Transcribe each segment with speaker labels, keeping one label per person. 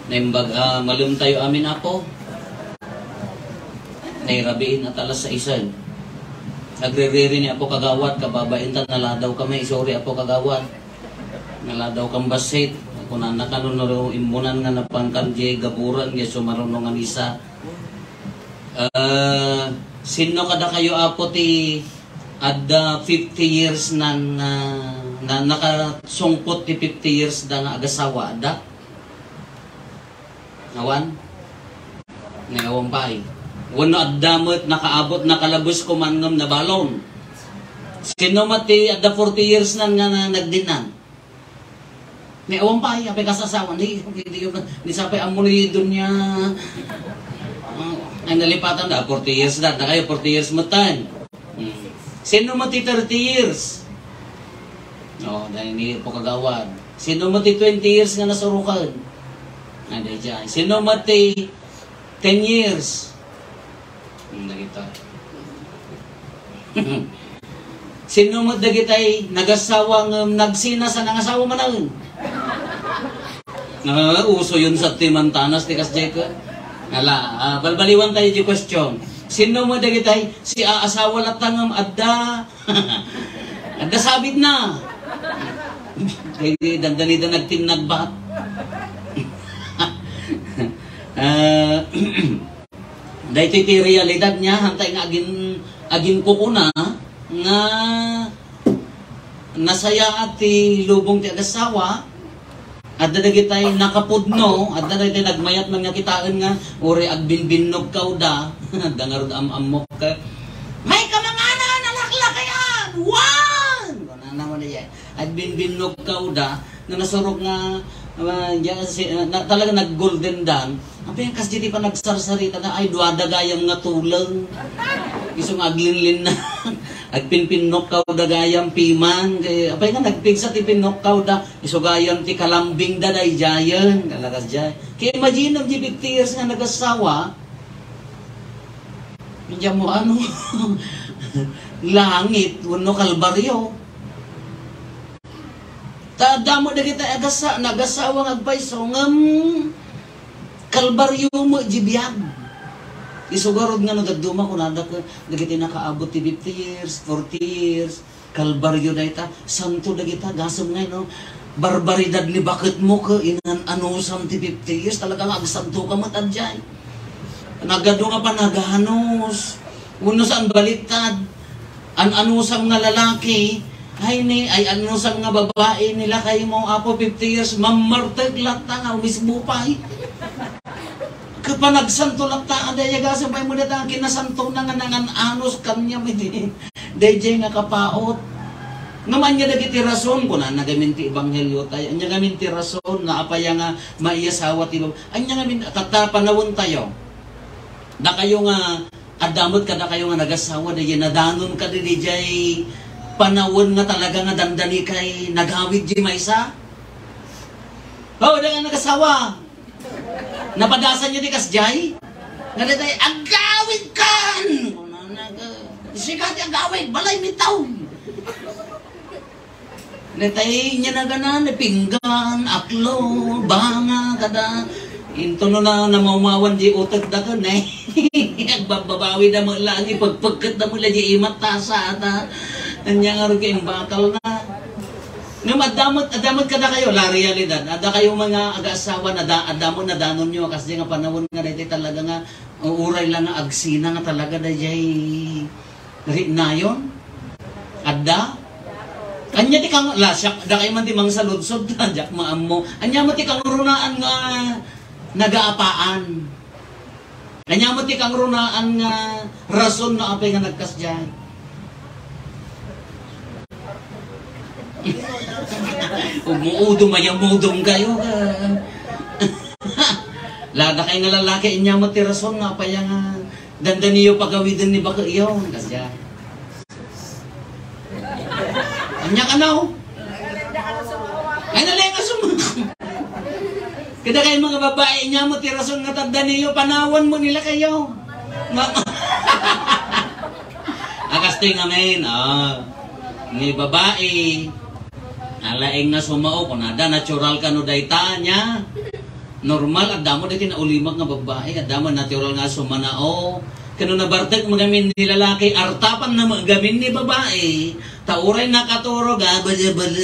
Speaker 1: Naimbag malum tayo amin ako. Nairabiin at alas 6. Nagre-re ni ako kagawad, kababaintan naladaw kami, sorry ako kagawad. Naladaw kang basit. Kung nakanunod imbunan nga napangkan di gaburan, di sumarunong nga isa. Sino kada kayo apo ti ada 50 years na nakasungkot ti 50 years da nga agasawa da? Awan? Ngayon pa eh. Wano adamot nakaabot nakalabos ko mangam na balon. Sino mati ada 40 years na nga nagdinan? May awang pa, apay kasasawa, ni sapay amuli doon niya, ay nalipatan da, 40 years da, kayo 40 years matan. Sino mati 30 years? No, dahil hindi po kagawad. Sino mati 20 years nga nasurukan? Ada dyan. Sino mati 10 years? Nagita. Sino mo dagitay nagasawang nagsina sa nangasawa manang? Uso yun sa Timantanas, tikas Jeka. Balbaliwan tayo di question. Sino mo dagitay? Si asawa latangam adda. Adda sabit na. Kaya dandanida nagtinagbat. Dahil iti realidad niya, hantay nga agin kukuna nga nasaya at lubong ti agasawa at dadagitay nakapudno at dadagitay nagmayat man nga kitaan nga uri agbinbinog kaw da dangarod amok ka may kamangana nalakla kayan wan naman niya agbinbinog kaw da na nasurok nga talaga nag-golden dan. Apa yang kas jadi pa nagsarsarita na ay duada gayam nga tulang. Isong aglinlin na. Agpinpinok kaw da gayam piman. Apa yang nagpigsa ti pinok kaw da. Iso gayam ti kalambing da day jayan. Kalakas jay. Kaya imagine of 50 years nga nagasawa. Diyan mo ano. Langit. Wano kalbaryo. Tadamo na kita nagasawang agpaiso ngam kalbaryo mo jibiyag. Isugarod nga nagaduma kung nada ka dagiti nakaabot ti 50 years, 40 years, kalbaryo na ita, santo na kita, gasam nga no, barbaridad ni bakit mo ka inan anusam ti 50 years, talaga nga agsanto ka matadjay. Nagado nga pa nagahanos, uno saan baliktad, anusam nga lalaki, ay ano sa mga babae nila kayo mo apo 50 years mamartag lata nga mismo pa kapag nagsanto lata ada yaga sabay mo data kinasanto na nga nangan anos kanya miti DJ nga kapaot naman niya dagiti rason ko na nagaminti ebanghelyo tayo anya gaminti rason nga apaya nga maiasawa ti anya gamin panawon tayo da kayo nga adamot kada kayo nga nagasawa da nadanon ka di DJ panawon nga talaga nga dandani kay naghawid di maysa. Oh, da nga nagasawa. Napadasan niyo di kasjay. Nga datay agawid kan. Sikat agawid balay mitaw. Datay nya na ganan pinggan, aklo, banga kada into no na maumawan di utak dagan eh. Agbabawi da mo lagi pagpagkat da mo lagi imat tasa ata. Anya nga rin kayong bakal na. Ngam adamot kada kayo, la realidad. Ada kayo mga aga-asawa na adamot na danon nyo. Kasi nga panahon nga dito talaga nga, uray lang nga agsina nga talaga da jay na yun. Ada. Anya ti kang lasyak, da kayo man ti mang saludsod, jak maam mo. Anya mo ti kang runaan nga nagaapaan. Anya mo ti kang runaan nga rason na apay nga nagkasdyan. Umuudong mayamudong kayo ka. Lada kayo nga lalaki inya matirason nga pa yung dandaniyo pagawidan ni baka iyo. Kasya. Anya ka na o? Ay nalenga sumunod. Kada kayo mga babae inya matirason nga dandaniyo panawan mo nila kayo. Akastoy nga men. Ni babae alaeng na sumao kung nada natural ka no dayta niya Normal, at damo dito na ulimag nga babae, at damo natural nga sumanao. Kano na bartek magamin ni lalaki, artapan na magamin ni babae, tauray na katurog, yaman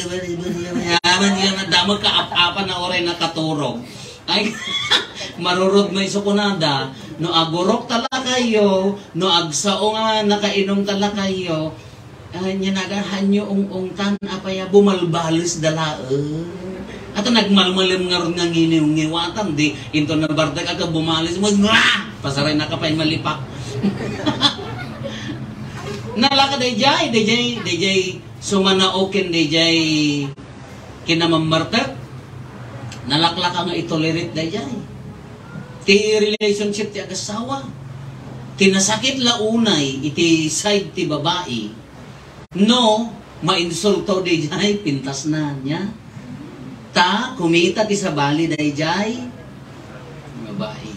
Speaker 1: yan, damo kaap-apan na oray na katurog. Ay, marurod mo isukunada, no agurok tala kayo, no agsao nga nakainom tala kayo, nya nagahan nyo ung-ungtan, apaya bumalbalis dalaan. At nagmalmalim nga rin nga nginiwatan, di, into na bardak aga bumalis mo, pasaray na kapay malipak. Nalaka DJ, sumanaokin DJ, kinamammartak, nalaklaka nga itolerate DJ. Ti relationship ti agasawa, tinasakit launay, iti side ti babae, no, mainsulto DJ, pintas na niya. Ta, kumita ti sabali dayjay, babae.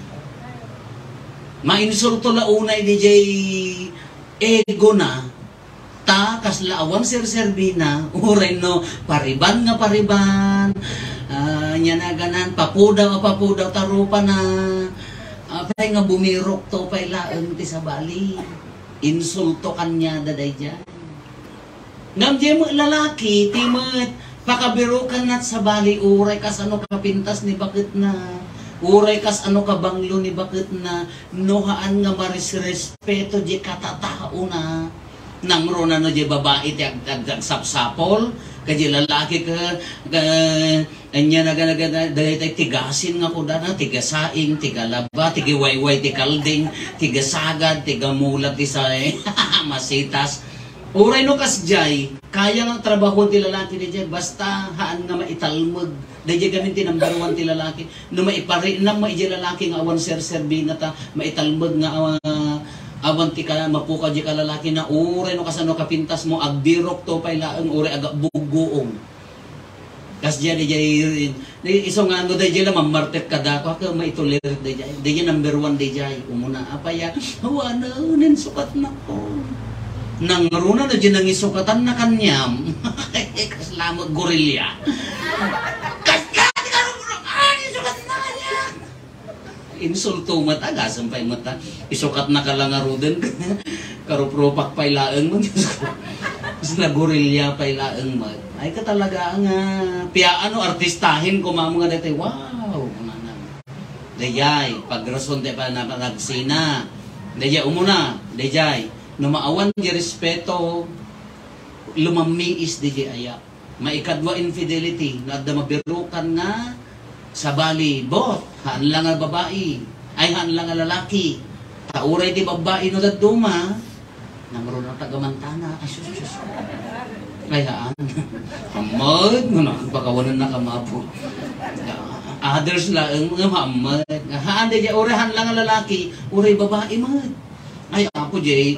Speaker 1: Mainsulto launay DJ ego na, ta kaslaawan sir-servina, uray no, pariban nga pariban, nya na ganan, papudaw tarupa na, pay nga bumirok to, pay laeng ti sabali, insulto kanya dadayjay. Ngam di mo lalaki, timot, pakabirukan nat sa bali, uray kas ano kapintas ni bakit na, uray kas ano kabanglo ni bakit na, nohaan nga marisrespeto di katatao na, nang rona no di babae ti agsapsapol, kadi lalaki ka, anya dahil tayo tigasin nga ko dana, tigasaing, tigalaba, tigiwayway, tikalding, tigasagad, tigamulat, tisay, masitas. Uray no kasjay, kaya nga trabaho ti lalaki di jay, basta haan nga maitalmod. Dahil gamin ti number 1 ti lalaki. No maipari na maiji lalaki nga awan ser-serbi na ta, maitalmod nga awan ti ka, mapuka di ka lalaki na uray no kasano kapintas mo, agbirok to pay laeng, uray aga bugoong. Kasjay di jay, iso nga no di jay lang, mamartet ka dako, ka maitolerate di jay. Di jay number 1 di jay, umuna, apaya, hawa na, ninsukat na ko. Nang runa na dyan ang isukatan na kanyam, kaslamag gorilya. Isukat na kanyam! Insulto mata, gasam pa'y mata. Isukat na ka lang aruden, karupropak pa'y laeng mo. Kasi na gorilya pa'y laeng mo. Ay ka talaga nga, piya ano, artistahin ko mamo nga dati, wow! Dayay, pagrason tayo pa na panagsina. Dayay, umuna, dayay. No maawan di respeto, lumamiis di aya. Maikadwa infidelity, na da mabirukan nga sa bali, both, haan lang nga babae, ay haan lang nga lalaki. Tauray di babae no daduma, namro na tagamantana, ay sus. Ay haan, hamad, pagkawanan na kamapo. Others lang, hamad. Haan di uray haan lang nga lalaki, uray babae mad. Ay ako di,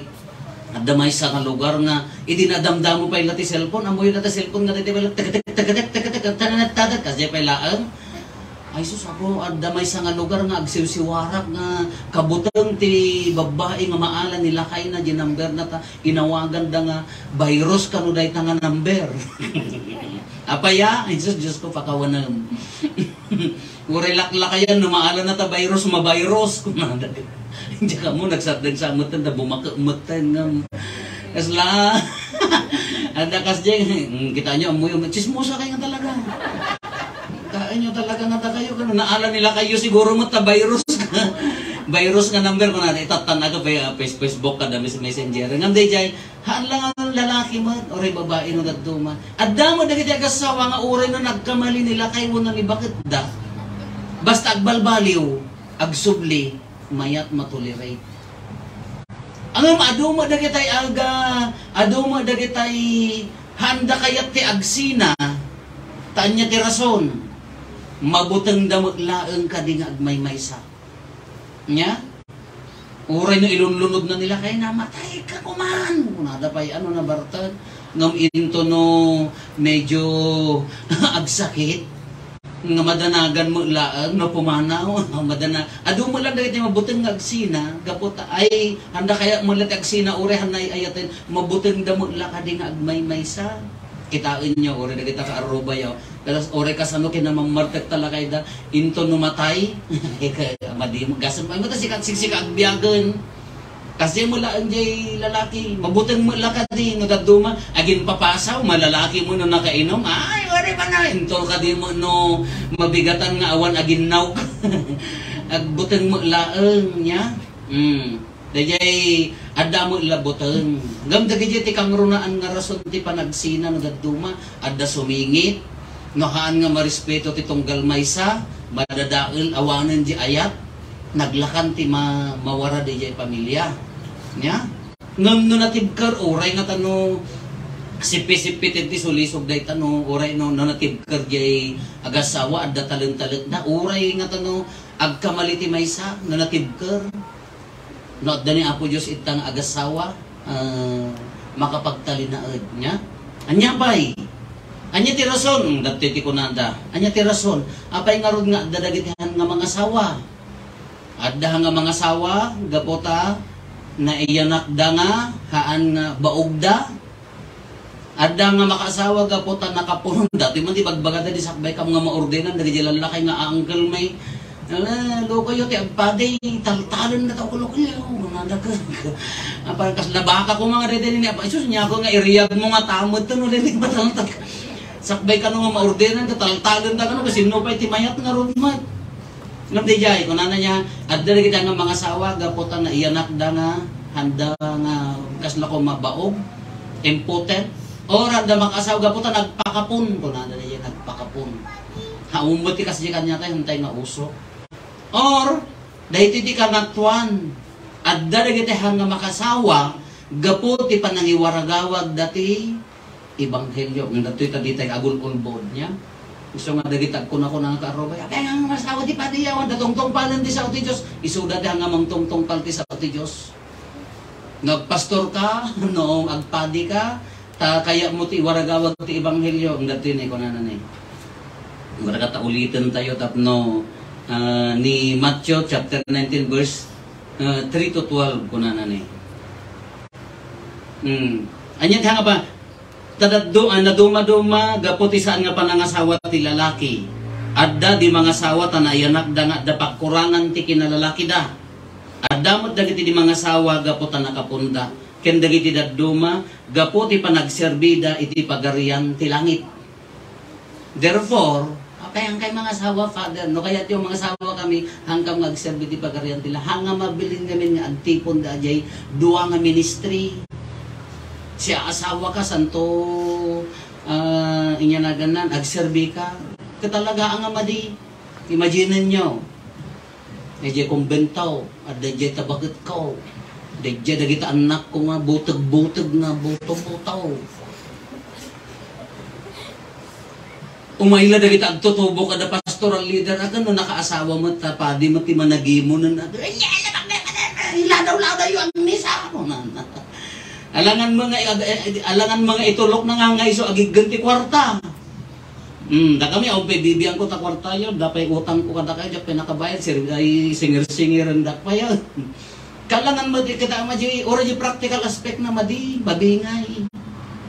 Speaker 1: adamay sa nga lugar nga idinadamdam mo pa yung lati cellphone, amoy lati cellphone nga dito pala tagat kasi pa laang. Ay sus ako adamay sa nga lugar nga agsiwsiwarak nga kabutang ti babae nga maalan nila kay na di number na ta inawagan da nga virus kanu day ta nga number. Apaya, ay Diyos ko pakawanam. Uri laklakayan na maalan na ta virus mavirus kumanda. Hindi ka mo nagsatdan sa amutan na bumakumutan nga. Kasla. Anda kasjeng, kita nyo amoy yung chismosa kayo nga talaga. Kaya nyo talaga nga kayo. Naalan nila kayo siguro mo ta virus ka. Virus nga number ko na itatan ako pa Facebook kada messenger. Ngam day jay, haan lang ang lalaki man o rin babae no daduma. At damo na kita kasawa nga uray no nagkamali nila kayo na ni bakit da. Basta agbalbaliw, agsubli, mayat matolerate. Ang aduma da kitay aga, aduma da kitay handa kayat ti agsina, tanya ti rason, mabutang damag laeng ka di nga agmay-maysa. Nya? Uray no ilunlunod na nila kay namatay ka kuman. Kunada pa'y ano na bartag, ngam into no medyo agsakit. Nga madanagan mo laang no pumanaw madana adu mo lang dagiti mabuteng nga agsina gapota ay handa kaya mo lang agsina ure hanay ayaten mabuteng damo la kadi nga agmay-maysa kitain nyo, ore na kita ka aruba yaw. Pero ore ka sa no, kinamamartek talaga da, into numatay, madi, gasan mo, ito sikat agbiyagan. Kasi mula ang jay lalaki, mabutang mula ka di, nagdaduma, agin papasaw, malalaki mo no nakainom, ay, ore pa na, into ka di mo no, mabigatan nga awan, agin naw ka. Agbutang mula niya, dajay adda mo ilaboteng. Gam dagiti ti kang runaan nga rason ti panagsina no daduma, adda sumingit. Nohaan nga marespeto ti tunggal maysa, madadael awanen di ayat, naglakan ti mawara di jay pamilya. Nya? Ngam no natibkar oray nga tano sipi-sipi ti sulisog day tano oray no natibkar jay agasawa adda talent na oray nga tano agkamali ti maysa no natibkar. No, dani Apo Diyos itang agasawa, makapagtalinaad niya. Anya bay? Anya ti rason, dati ti kunanda. Anya ti rason, apay nga rod nga dadagitihan nga mga sawa. Adda nga mga sawa, gapota, na iyanak da nga, haan nga baugda. Adda nga makasawa, gapota nakapunon. Dati man ti bagbagada di sakbay kam nga maordenan, dagi jalan lakay nga angkel may, loko yo ti agpade taltalan na taw loko yo nanda ka parang kas labaka ko mga rede ni apa isus nya ko nga iriyag mo nga tamod to no dili batang sakbay ka no nga maordenan ka taltalan ta kano kasi no pay ti mayat nga ron mat ngam di jay kunana nya adda kita nga mga sawa gaputan na iyanak da nga handa nga kas lako mabaog impotent or handa makasaw gaputan nagpakapon kunana di nagpakapon haumot ti kasi kanya tay hantay nga uso. Or, dahil ti kanatuan, at daragiti hanga makasawa, gapo ti panangiwaragawag dati, ibanghelyo, ng dati taditay agul-ulbod niya. Gusto nga dagitag ko na nga karobay, kaya nga masawa ti padiyawan, datong-tong palan ti sa uti Diyos, isuda ti hanga mang tong-tong palti sa uti Diyos. Nagpastor ka, noong agpadi ka, kaya mo ti waragawag ti ibanghelyo, ang dati ni kunanan eh. Waragata ulitin tayo tapno, ni Matthew chapter 19 verse 3 to 12 kunanan eh. Anya nga ba tadaddo naduma-duma gaputi saan nga panangasawa ti lalaki. Adda di mga sawa tanayanak da nga da pakurangan ti kinalalaki da. Adda mod dagiti di mga sawa gaputa nakapunda. Ken dagiti dadduma gaputi panagserbida iti pagarian ti langit. Therefore kaya kay mga asawa, Father, no kaya yung mga asawa kami hanggang magserbi ti pagarian tila hanga mabilin kami nga agtipon da jay duwa nga ministry. Siya asawa ka santo inya na ganan agserbi ka. Katalaga ang amadi. Imagine nyo. Dajay kumbentaw at dajay tabagat ko. Dajay dagita anak ko nga butag-butag na butong-butaw. Umayla dagiti agtutubo kada pastoral leader agan no nakaasawa mo tapadi mo ti managimo na ladaw-ladaw yung misa mo na. Alangan mga itulok na nga iso agiganti kwarta. Da kami au bibiyan ko ta kwarta yo dapay utang ko kada kay pinakabayad ay singer-singeran da pa yo. Kalangan mo di kita maji origi practical aspect na madi babingay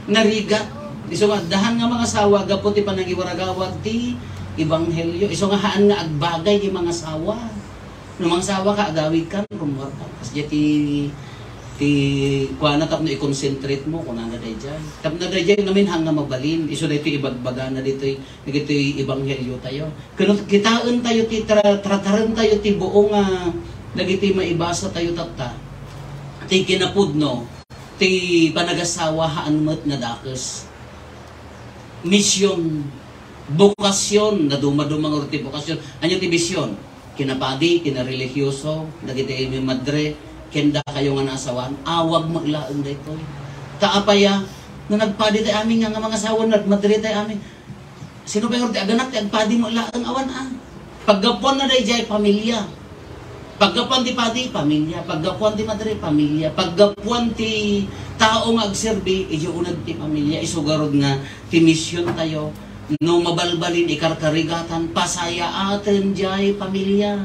Speaker 1: narigat. Iso nga dahan nga mga sawa gaputi panangiwaragawag ti ibanghelyo. Iso nga haan nga agbagay di mga sawa. No mga sawa ka agawid ka rumor ka. Kasi ti kuana tap no i-concentrate mo kun ana dayjay. Tap na dayjay namin hanga mabalin. Iso dayto ibagbaga na dito dito ibanghelyo tayo. Kuno kitaen tayo ti trataran tayo ti buong dagiti maibasa tayo tatta. Ti kinapudno ti panagasawa haan met nga dakes. Misyon, bokasyon, na dumadumang orti bokasyon. Ano ti misyon? Kinapadi, kinarelihiyoso, nagiti mi madre, kenda kayo nga nasawan, awag maglaan dito. Taapaya, na nagpadi tayo amin nga mga sawan, nagmadre tayo amin. Sino ba yung orti? Aganak tayo, agpadi maglaan awan Paggapuan na dahi jay, pamilya. Paggapuan ti padi, pamilya. Paggapuan ti madre, pamilya. Paggapuan ti tao nga agserbi, iyounag ti pamilya. Isugarod nga, ti misyon tayo. No mabalbalin, ikarkarigatan, pasaya atin jay, pamilya.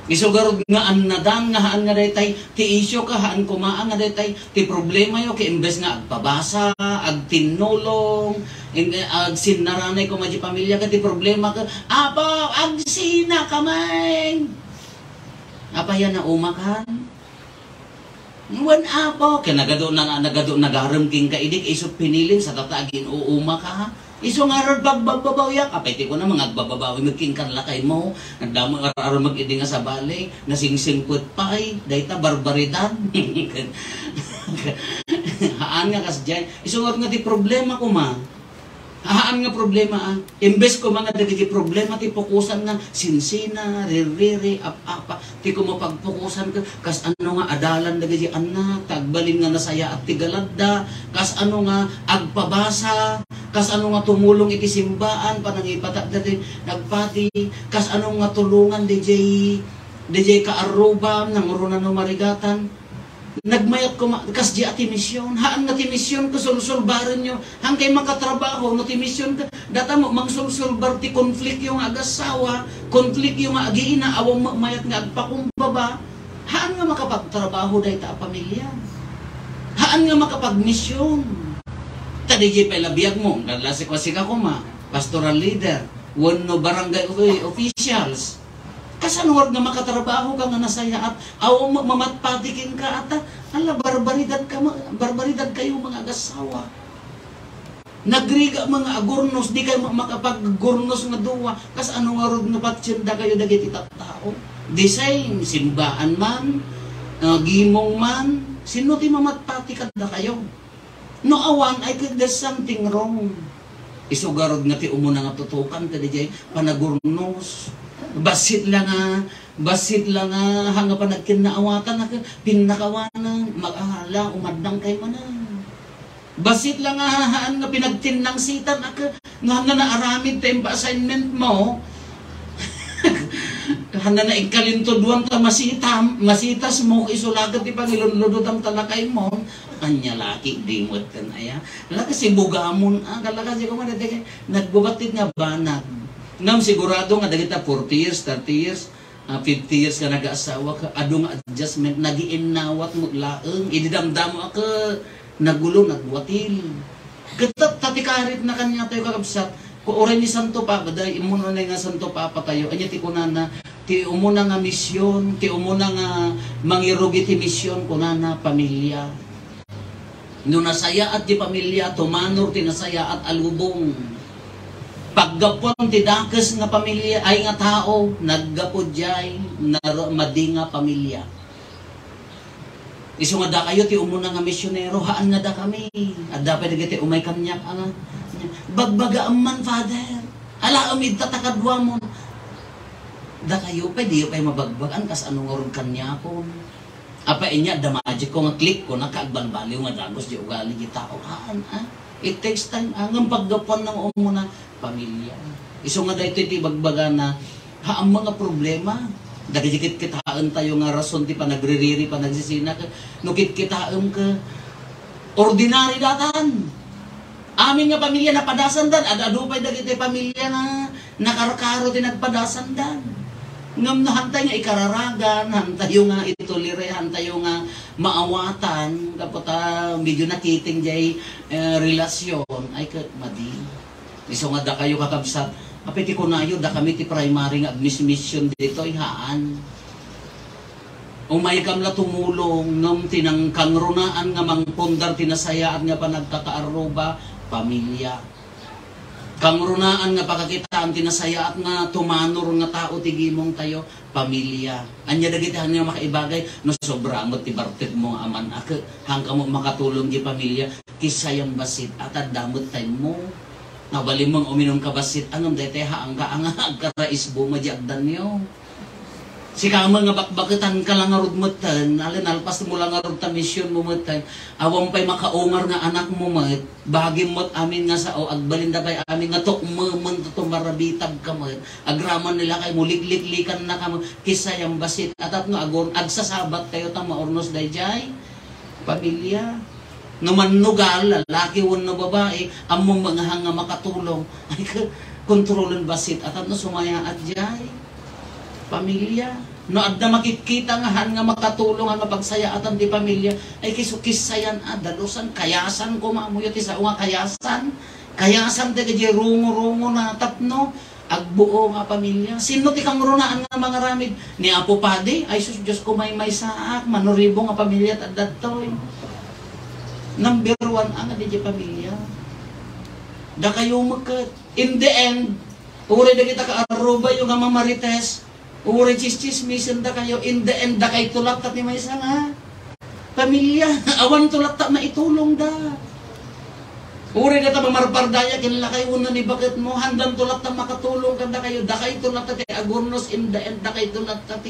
Speaker 1: Isugarod nga annadan nga haan nga daytay ti isyo ka haan kumaan nga daytay ti problema yo kay imbes nga agpabasa, agtinulong, ag sinaranay ko maji pamilya ka ti problema ka apa agsina kamay. Apa yan na umakan? Wan apo kay nagado nagaram king ka idik isot piniling sa tatagin uuma ka. Iso nga ron bagbababawiyak. Apay ko na mga agbababawi magking kanlakay mo. Nagdamo aron mag-idi nga sa bali. Nasingsingput pa ay. Dahita barbaridad. Haan nga kasdyan. Iso nga ti problema ko ma. Haan nga problema imbes ko mga dagiti problema ti fokusan nga sinsina, ririri, apa. Ti ko mapagfokusan ka. Kas ano nga adalan dagiti anak. Tagbalin nga nasaya at tigaladda. Kas ano nga agpabasa. Kas ano nga tumulong iti simbaan panangipata dati nagpati kas ano nga tulungan DJ kaaruba nangurunan no marigatan nagmayat ko kas di ati misyon haan nga ti misyon ko sulsulbaran nyo hang kay makatrabaho no ti misyon ka data mo mangsulsulbar ti konflik yung agasawa konflik yung agiina awang mayat nga agpakumbaba haan nga makapagtrabaho dahi ta pamilya haan nga makapagmisyon tadi jay palabiyag mo, lalasi ko ko ma, pastoral leader, no barangay officials. Kasan wag nga makatrabaho ka nga nasaya at aw mamatpatikin ka at ala barbaridad kayo mga agasawa. Nagriga mga agurnos, di kayo makapag-gurnos nga duwa. Kas ano nga rod nga patsyenda kayo dagiti tao. Design, simbaan man, gimong man, sino ti mamatpati kada kayo? No awan, I think there's something wrong. Isugarod nga ti umuna nga tutukan ka di panagurnos. Basit lang nga hanga pa nagkinaawatan pinakawanan mag-ahala umadnang kay manan. Basit lang nga haan nga pinagtinang sitan nga naaramid tayong assignment mo. Handa na ikalintuduan ta masitas mo isulagat ti Pangilon ang talakay mo anya laki dimot kan aya laki si bugamon kalaka si kumana nagbubatid nga banag ngam sigurado nga dagita 40 years 30 years 50 years ka nag-asawa ka adong adjustment nagiinawat mo laeng ididamdam mo ka nagulo nagwatil katat tatikarit na kanya tayo kakabsat ko oray ni Santo Papa dahil imuno na nga Santo Papa tayo anya ti kunana ti umuna nga misyon ti umuna nga mangirugi ti misyon kunana pamilya no nasaya at di pamilya tumanor ti nasaya at alubong paggapon ti dakes nga pamilya ay nga tao naggapod jay madi nga pamilya iso nga da kayo ti umuna nga misyonero haan nga da kami at dapat ti umay kanyak bagbaga man father ala amid tatakadwa mo da kayo pa di pa mabagbagan kas anong orod kanya ko apa inya da magic ko nga click ko nakagbanbaliw nga dagos di ugali di tao haan it takes time ang paggapon ng umuna pamilya iso nga dayto ti bagbaga na haang mga problema dagiti kitaan tayo nga rason ti panagririri panagsisina no kitkitaem ka ordinary datan amin nga pamilya napadasan dan adupay dagiti pamilya na nakarkaro ti nagpadasan dan ngam na hantay nga ikararagan, hantayo nga itulire, hantayo nga maawatan, kapot medyo nakiting jay relasyon, ay madi. Iso nga da kayo kakabsat, apiti ko na yun, da kami ti primary nga admission dito, haan. Umay kam la tumulong, ngam tinang kangrunaan nga mangpundar tinasayaan nga pa nagkakaaruba, pamilya. Kangrunaan nga pakakitaan tinasaya at nga tumanor nga tao tigimong tayo pamilya anya dagitahan nga makaibagay no sobra mo ti bartet mo aman ak hangka mo makatulong di pamilya kisayang basit at damot tayo mo nabali mong uminom ka basit anong dete haangga ang agkaraisbo majiagdan nyo si kama nga bakbaketan ka lang nga rudmutan alin alpas mo lang nga rud ta misyon mo mutan awang pay makaungar nga anak mo mat bahagi mo't amin nga sao agbalinda pay amin nga to umamon to marabitab ka mat agraman nila kay mulikliklikan na ka kisayang basit atat nga agon agsasabat kayo ta maornos dayjay pamilya numanugal lalaki wenno babae among mga hanga makatulong ay kontrolon basit atat no sumaya adjay pamilya No adda makikita nga makatulong nga mapagsayaatan di pamilya ay kisukisayan dalusan kayasan ko mamuyo ti sa nga kayasan ti kay rungo-rungo na tapno agbuo nga pamilya. Sino ti kang runaan nga mga ramid ni Apo Padi ay sus Dios ko may saak manuribo nga pamilya at datoy. Number 1 ang di pamilya. Da kayo magkat in the end uri da kita kaaruba yung nga mamarites. Uri chismisan da kayo, in the end da kay tulak tat ni may nga pamilya, awan tulak tat maitulong da. Uri da ta mamarpardaya, kinala kayo una ni bakit mo, handang tulak tat makatulong ka da kayo, da kay tulak tat agurnos, in the end da kay tulak tat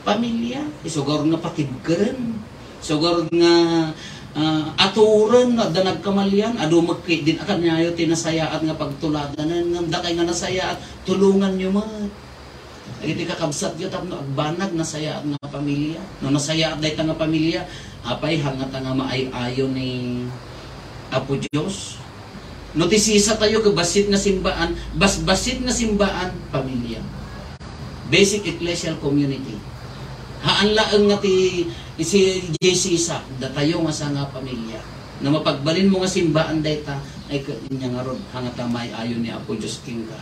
Speaker 1: pamilya. Isugor nga patibgaren, sugor nga aturan, da nagkamalian, adu magkit din akan nyayo tinasayaat nga pagtuladan, da kay nga nasayaat, tulungan nyo mo. Iti kakabsat yun, no, agbanag nasayaat nga pamilya. No, nasayaat dahi nga pamilya, apay hangat nga maayo ni Apo Diyos. No, tisisa tayo kabasit nga simbaan, basbasit nga simbaan, pamilya. Basic ecclesial community. Haan laang nga si JC Isa, datayo nga sa nga pamilya. Na mapagbalin mo nga simbaan dahi ta, ay kanya nga ron, hangat nga maayo ni Apo Diyos King ka.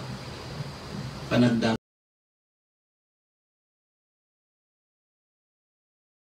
Speaker 1: Panagdang